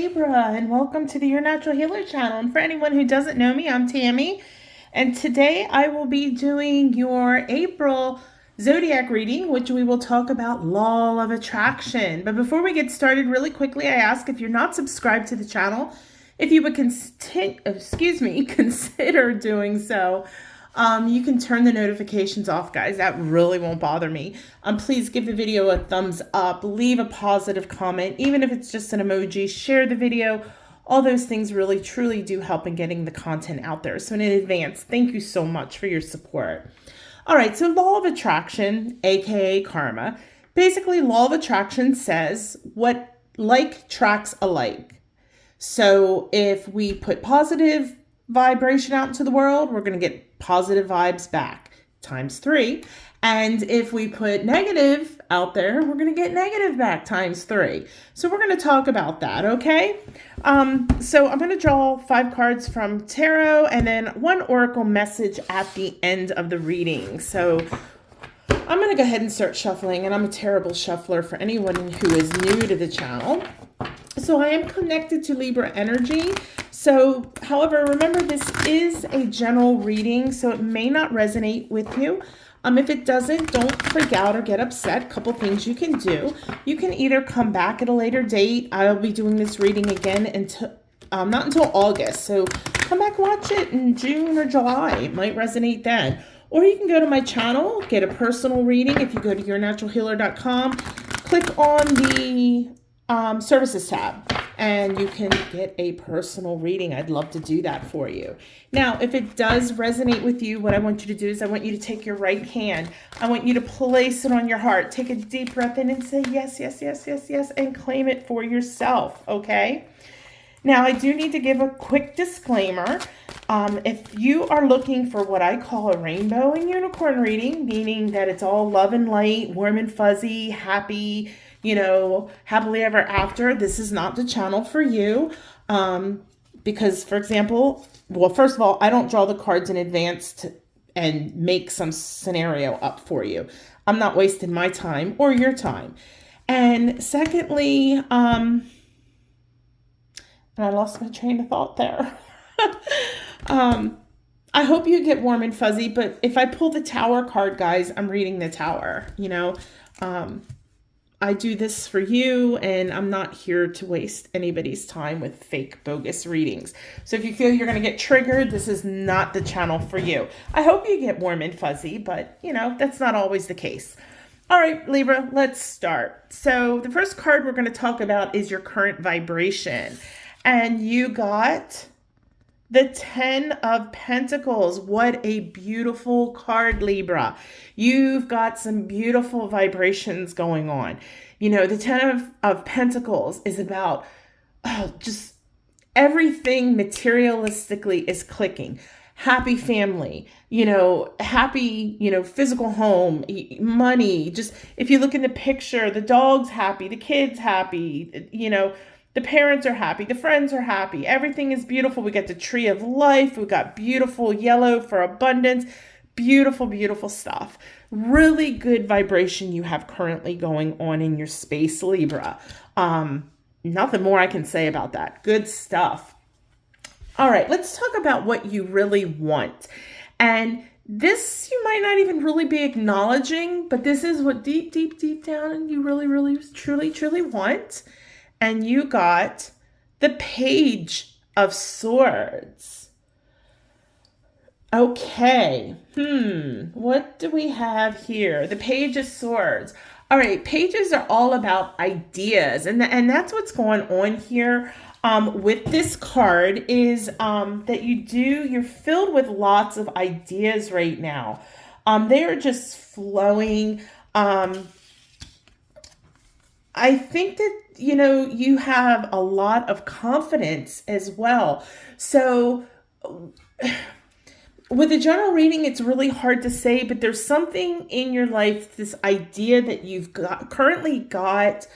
Libra, and welcome to the Your Natural Healer channel. And for anyone who doesn't know me, I'm Tammy, and today I will be doing your April Zodiac reading, which we will talk about law of attraction. But before we get started, really quickly, I ask if you're not subscribed to the channel, if you would consider doing so. You can turn the notifications off, guys. That really won't bother me. Please give the video a thumbs up, leave a positive comment, even if it's just an emoji, share the video. All those things really, truly do help in getting the content out there. So in advance, thank you so much for your support. All right, so law of attraction, aka karma. Basically, law of attraction says what like attracts alike. So if we put positive vibration out into the world, we're going to get positive vibes back times 3. And if we put negative out there, we're going to get negative back times 3. So we're going to talk about that, okay? So I'm going to draw 5 cards from tarot and then 1 oracle message at the end of the reading. So I'm going to go ahead and start shuffling, and I'm a terrible shuffler for anyone who is new to the channel. So I am connected to Libra energy. So, however, remember this is a general reading, so it may not resonate with you. If it doesn't, don't freak out or get upset. A couple things you can do. You can either come back at a later date. I'll be doing this reading again until not until August. So come back, watch it in June or July. It might resonate then. Or you can go to my channel, get a personal reading. If you go to yournaturalhealer.com, click on the services tab, and you can get a personal reading. I'd love to do that for you. Now, if it does resonate with you, what I want you to do is I want you to take your right hand. I want you to place it on your heart. Take a deep breath in and say yes, yes, yes, yes, yes, and claim it for yourself, okay? Now, I do need to give a quick disclaimer. If you are looking for what I call a rainbow and unicorn reading, meaning that it's all love and light, warm and fuzzy, happy, happily ever after, this is not the channel for you. Because, for example, well, first of all, I don't draw the cards in advance and make some scenario up for you. I'm not wasting my time or your time. And secondly, and I lost my train of thought there. I hope you get warm and fuzzy, but if I pull the Tower card, guys, I'm reading the Tower, I do this for you, and I'm not here to waste anybody's time with fake, bogus readings. So if you feel you're going to get triggered, this is not the channel for you. I hope you get warm and fuzzy, but, that's not always the case. All right, Libra, let's start. So the first card we're going to talk about is your current vibration. And you got the 10 of Pentacles. What a beautiful card, Libra. You've got some beautiful vibrations going on. The 10 of Pentacles is about just everything materialistically is clicking. Happy family, happy, physical home, money. Just if you look in the picture, the dog's happy, the kid's happy, the parents are happy. The friends are happy. Everything is beautiful. We got the tree of life. We got beautiful yellow for abundance. Beautiful, beautiful stuff. Really good vibration you have currently going on in your space, Libra. Nothing more I can say about that. Good stuff. All right, let's talk about what you really want. And this you might not even really be acknowledging, but this is what deep, deep, deep down you really, really, truly, truly want. And you got the Page of Swords. Okay. What do we have here? The Page of Swords. All right. Pages are all about ideas. And that's what's going on here with this card is that you're filled with lots of ideas right now. They are just flowing. I think that, you have a lot of confidence as well. So with a general reading, it's really hard to say, but there's something in your life, this idea that you've currently got,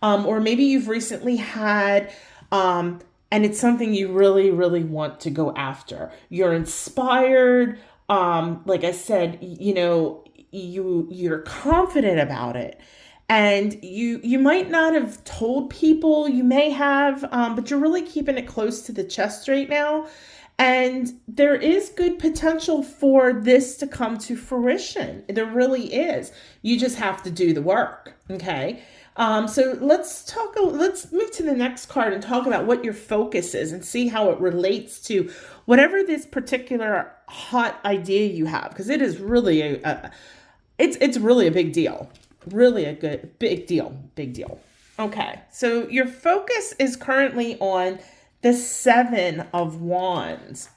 or maybe you've recently had, and it's something you really, really want to go after. You're inspired. Like I said, you're confident about it. And you might not have told people, you may have, but you're really keeping it close to the chest right now. And there is good potential for this to come to fruition. There really is. You just have to do the work. Okay. So let's move to the next card and talk about what your focus is and see how it relates to whatever this particular hot idea you have. Because it is really it's really a big deal. Really a big deal. Okay. So your focus is currently on the 7 of Wands.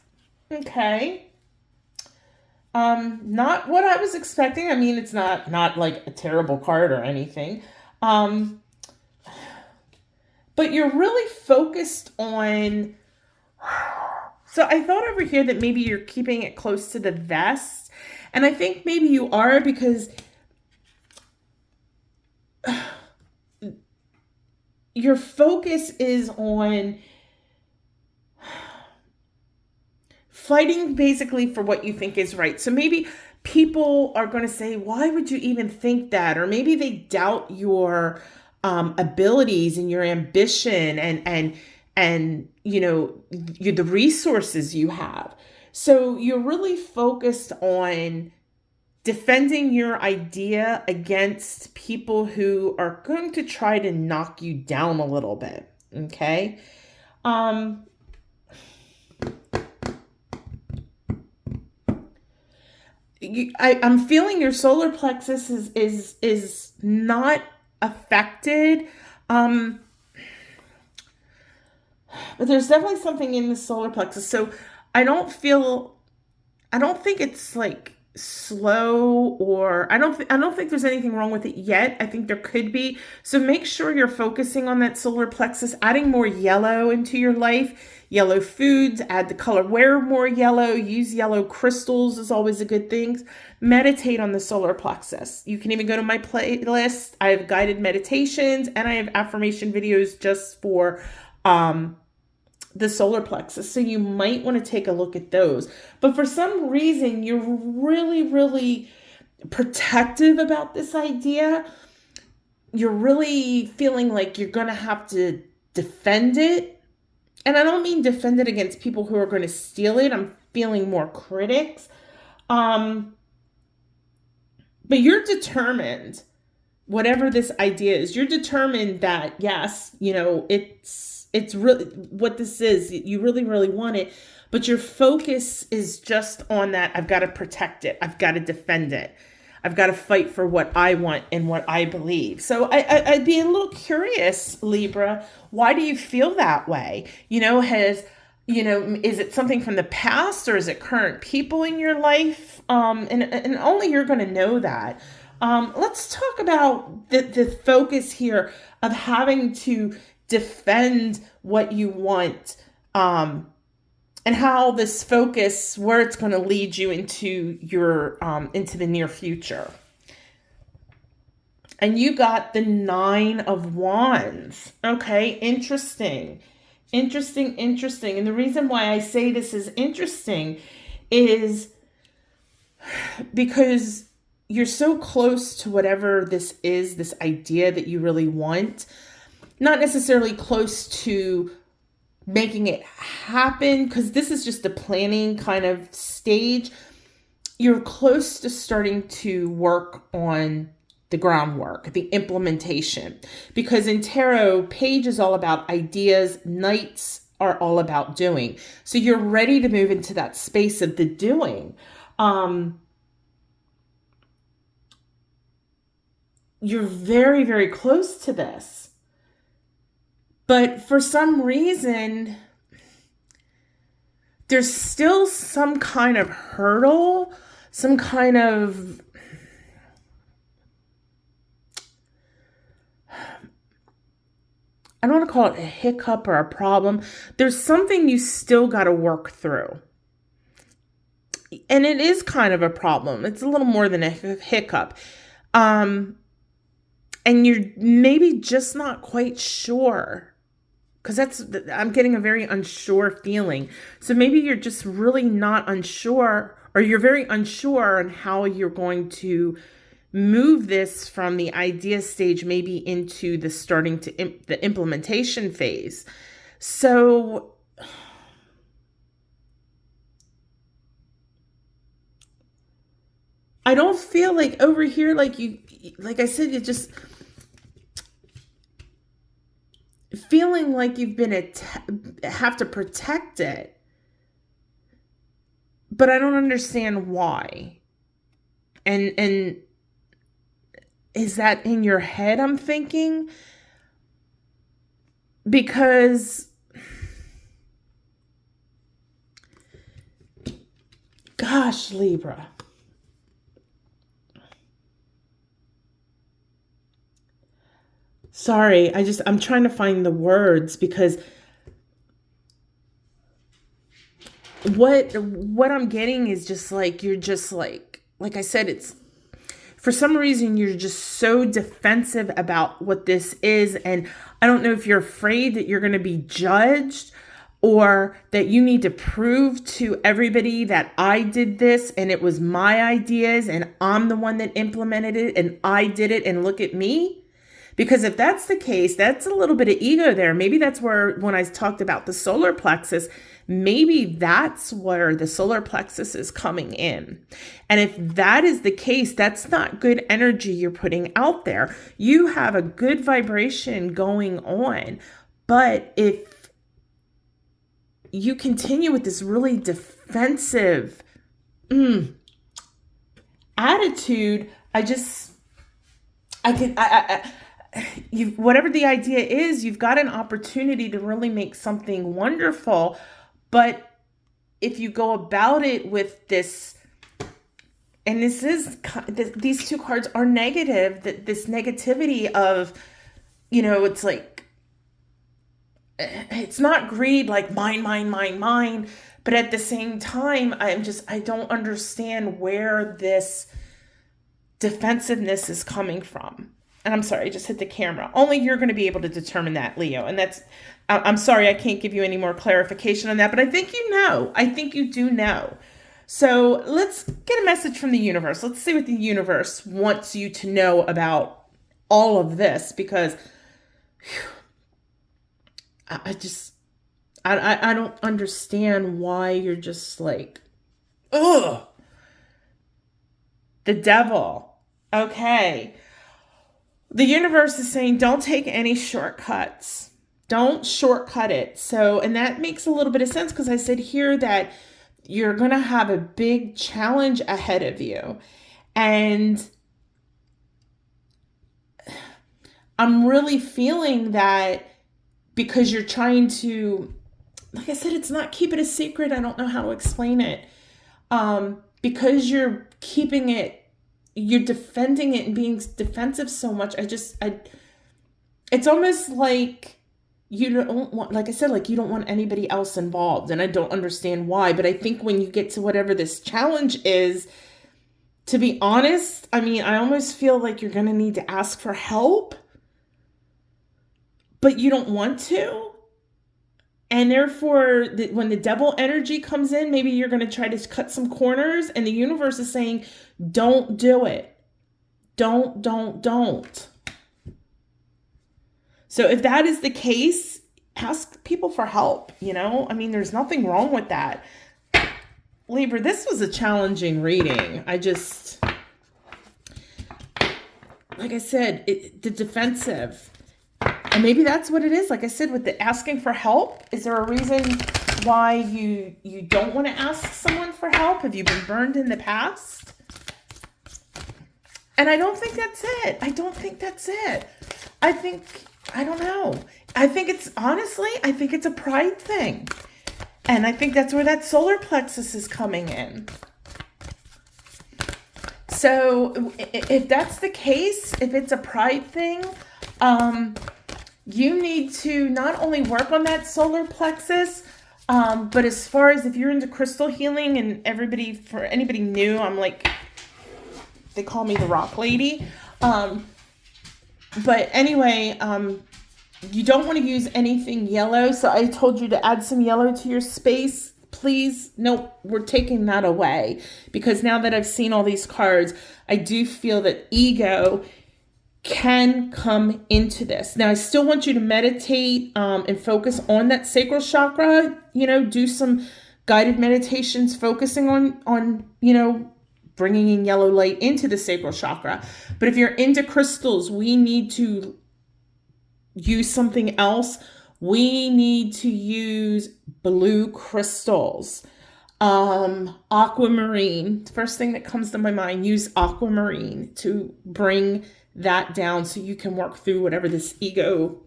Okay. Not what I was expecting. I mean, it's not like a terrible card or anything. But you're really focused on, so I thought over here that maybe you're keeping it close to the vest. And I think maybe you are, because your focus is on fighting basically for what you think is right. So maybe people are going to say, why would you even think that? Or maybe they doubt your abilities and your ambition and the resources you have. So you're really focused on defending your idea against people who are going to try to knock you down a little bit. Okay. I'm feeling your solar plexus is not affected. But there's definitely something in the solar plexus. So I don't think it's like slow, or I don't think there's anything wrong with it yet. I think there could be. So make sure you're focusing on that solar plexus, adding more yellow into your life. Yellow foods, add the color, wear more yellow, use yellow crystals is always a good thing. Meditate on the solar plexus. You can even go to my playlist. I have guided meditations and I have affirmation videos just for the solar plexus. So you might want to take a look at those. But for some reason, you're really, really protective about this idea. You're really feeling like you're going to have to defend it. And I don't mean defend it against people who are going to steal it. I'm feeling more critics. But you're determined, whatever this idea is, you're determined that, yes, it's really what this is. You really, really want it. But your focus is just on that. I've got to protect it. I've got to defend it. I've got to fight for what I want and what I believe. So I'd be a little curious, Libra, why do you feel that way? Is it something from the past, or is it current people in your life? And only you're going to know that. Let's talk about the focus here of having to defend what you want, and how this focus, where it's going to lead you into your into the near future. And you got the 9 of Wands. Okay, interesting. And the reason why I say this is interesting is because you're so close to whatever this is, this idea that you really want. Not necessarily close to making it happen, because this is just a planning kind of stage. You're close to starting to work on the groundwork, the implementation, because in tarot, page is all about ideas, knights are all about doing. So you're ready to move into that space of the doing. You're very, very close to this. But for some reason, there's still some kind of hurdle, some kind of, I don't want to call it a hiccup or a problem. There's something you still got to work through. And it is kind of a problem. It's a little more than a hiccup. And you're maybe just not quite sure. Because I'm getting a very unsure feeling. So maybe you're just really not unsure, or you're very unsure on how you're going to move this from the idea stage maybe into the starting to the implementation phase. So I don't feel like over here, like you, like I said, you just feeling like you've been have to protect it, but I don't understand why. And is that in your head, I'm thinking? Because gosh, Libra. Sorry, I'm trying to find the words, because what I'm getting is just like, you're just like I said, it's for some reason you're just so defensive about what this is. And I don't know if you're afraid that you're going to be judged, or that you need to prove to everybody that I did this and it was my ideas and I'm the one that implemented it and I did it and look at me. Because if that's the case, that's a little bit of ego there. Maybe that's where, when I talked about the solar plexus, maybe that's where the solar plexus is coming in. And if that is the case, that's not good energy you're putting out there. You have a good vibration going on. But if you continue with this really defensive attitude, whatever the idea is, you've got an opportunity to really make something wonderful. But if you go about it with this, and these two cards are negative, that this negativity of, it's like, it's not greed, like mine, but at the same time, I don't understand where this defensiveness is coming from. And I'm sorry, I just hit the camera. Only you're going to be able to determine that, Leo. And I'm sorry, I can't give you any more clarification on that, but I think you know. I think you do know. So let's get a message from the universe. Let's see what the universe wants you to know about all of this, because I don't understand why you're just like, ugh. The devil. Okay. The universe is saying, don't take any shortcuts. Don't shortcut it. So, and that makes a little bit of sense, because I said here that you're going to have a big challenge ahead of you. And I'm really feeling that because you're trying to, like I said, it's not keep it a secret. I don't know how to explain it. Because you're keeping it, you're defending it and being defensive so much. It's almost like you don't want, like I said, like you don't want anybody else involved. And I don't understand why, but I think when you get to whatever this challenge is, to be honest, I almost feel like you're going to need to ask for help, but you don't want to. And therefore, when the devil energy comes in, maybe you're going to try to cut some corners, and the universe is saying, don't do it. Don't. So if that is the case, ask people for help, there's nothing wrong with that. Libra, this was a challenging reading. Like I said, the defensive. And maybe that's what it is. Like I said, with the asking for help, is there a reason why you don't want to ask someone for help? Have you been burned in the past? And I don't think that's it. I don't know. I think it's a pride thing. And I think that's where that solar plexus is coming in. So if that's the case, if it's a pride thing, you need to not only work on that solar plexus, but as far as if you're into crystal healing, and for anybody new, I'm like, they call me the rock lady. But anyway, you don't want to use anything yellow. So I told you to add some yellow to your space. please, nope, we're taking that away. Because now that I've seen all these cards, I do feel that ego can come into this. Now, I still want you to meditate and focus on that sacral chakra, do some guided meditations focusing on bringing in yellow light into the sacral chakra. But if you're into crystals, we need to use something else. We need to use blue crystals. Aquamarine, first thing that comes to my mind, use aquamarine to bring that down so you can work through whatever this ego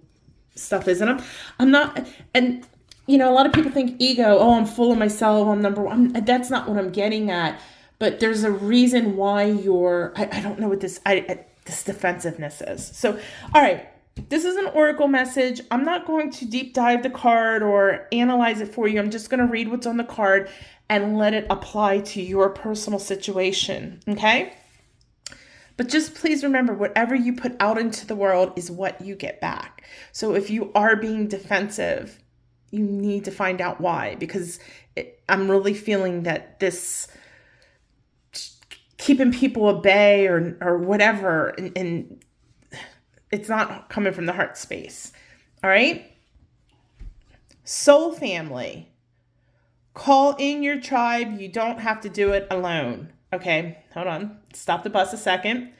stuff is. And I'm not, and a lot of people think ego, oh, I'm full of myself, I'm number one. That's not what I'm getting at. But there's a reason why I don't know what this defensiveness is. So, all right, this is an oracle message. I'm not going to deep dive the card or analyze it for you. I'm just going to read what's on the card and let it apply to your personal situation, okay? But just please remember, whatever you put out into the world is what you get back. So if you are being defensive, you need to find out why, because I'm really feeling that this keeping people at bay or whatever, and it's not coming from the heart space. All right? Soul family, call in your tribe. You don't have to do it alone. Okay, hold on. Stop the bus a second.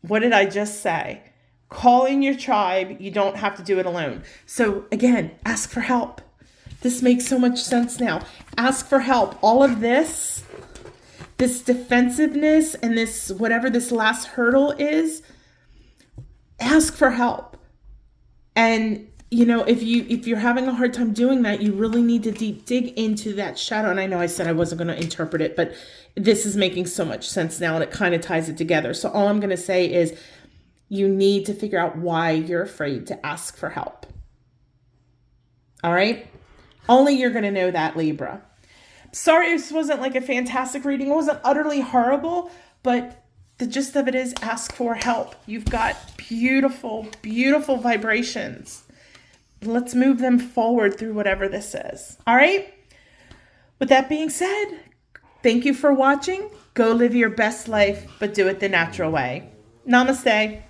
What did I just say? Call in your tribe. You don't have to do it alone. So again, ask for help. This makes so much sense now. Ask for help. All of this defensiveness and this, whatever this last hurdle is, ask for help. And if you're having a hard time doing that, you really need to deep dig into that shadow. And I know I said I wasn't going to interpret it, but this is making so much sense now, and it kind of ties it together. So all I'm going to say is you need to figure out why you're afraid to ask for help. All right? Only you're going to know that, Libra. Sorry, this wasn't like a fantastic reading. It wasn't utterly horrible, but the gist of it is ask for help. You've got beautiful, beautiful vibrations. Let's move them forward through whatever this is. All right? With that being said, thank you for watching. Go live your best life, but do it the natural way. Namaste.